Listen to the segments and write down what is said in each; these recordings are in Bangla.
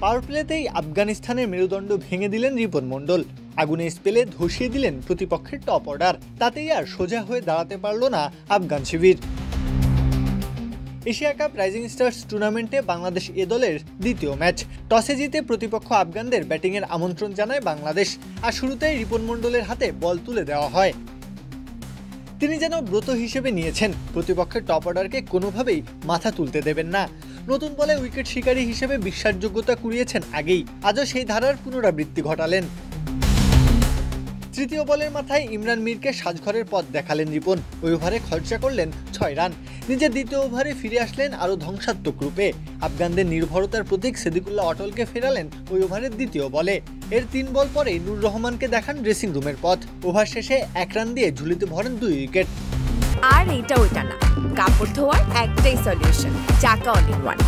পাওয়ার প্লেতেই আফগানিস্তানের মেরুদণ্ড ভেঙে দিলেন রিপন মণ্ডল। আগুনে স্পেলে ধসিয়ে দিলেন প্রতিপক্ষের টপ অর্ডার। তাতেই আর সোজা হয়ে দাঁড়াতে পারল না আফগান শিবির। এশিয়া কাপ রাইজিং স্টার্স টুর্নামেন্টে বাংলাদেশ এ দলের দ্বিতীয় ম্যাচ। টসে জিতে প্রতিপক্ষ আফগানদের ব্যাটিংয়ের আমন্ত্রণ জানায় বাংলাদেশ, আর শুরুতেই রিপন মণ্ডলের হাতে বল তুলে দেওয়া হয়। তিনি যেন ব্রত হিসেবে নিয়েছেন প্রতিপক্ষের টপ অর্ডারকে কোনোভাবেই মাথা তুলতে দেবেন না। নতুন বলে উইকেট শিকারী হিসেবে বিশ্বাসযোগ্যতা কুড়িয়েছেন আগেই, আজও সেই ধারার পুনরাবৃত্তি ঘটালেন। তৃতীয় বলের মাথায় ইমরান মীরকে সাজঘরের পথ দেখালেন রিপন। ওই ওভারে খরচা করলেন 6 রান। নিজের দ্বিতীয় ওভারে ফিরে আসলেন আরও ধ্বংসাত্মক রূপে। আফগানদের নির্ভরতার প্রতীক সিদ্দিকুল্লাহ অটলকে ফেরালেন ওই ওভারের দ্বিতীয় বলে। এর 3 বল পরেই নূর রহমানকে দেখান ড্রেসিং রুমের পথ। ওভার শেষে 1 রান দিয়ে ঝুলিতে ভরেন 2 উইকেট। আর এটা ওইটা না, কাপড় ধোয়ার একটাই সলিউশন, চাকা অল ইন ওয়ান।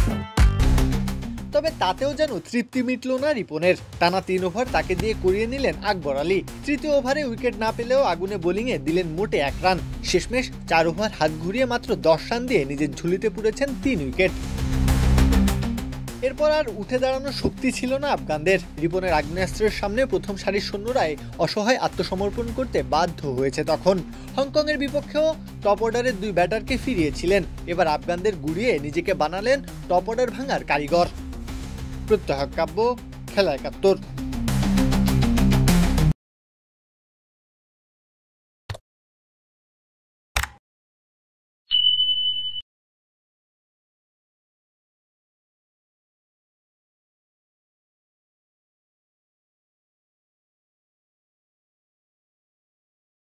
তবে তাতেও যেন তৃপ্তি মিটল না রিপনের। টানা 3 ওভার তাকে দিয়ে করিয়ে নিলেন আকবর আলী। তৃতীয় ওভারে উইকেট না পেলেও আগুনে বোলিংয়ে দিলেন মোটে 1 রান। শেষমেশ 4 ওভার হাত ঘুরিয়ে মাত্র 10 রান দিয়ে নিজের ঝুলিতে পুড়েছেন 3 উইকেট। এরপর আর উঠে দাঁড়ানোর শক্তি ছিল না আফগানদের। রিপনের আগ্নেয়াস্ত্রের সামনে প্রথম সারির সৈন্যরাই অসহায় আত্মসমর্পণ করতে বাধ্য হয়েছে। তখন হংকংয়ের বিপক্ষেও টপ অর্ডারের 2 ব্যাটারকে ফিরিয়েছিলেন। এবার আফগানদের গুড়িয়ে নিজেকে বানালেন টপ অর্ডার ভাঙার কারিগর। প্রত্যহ কাব্য, খেলা ৭১।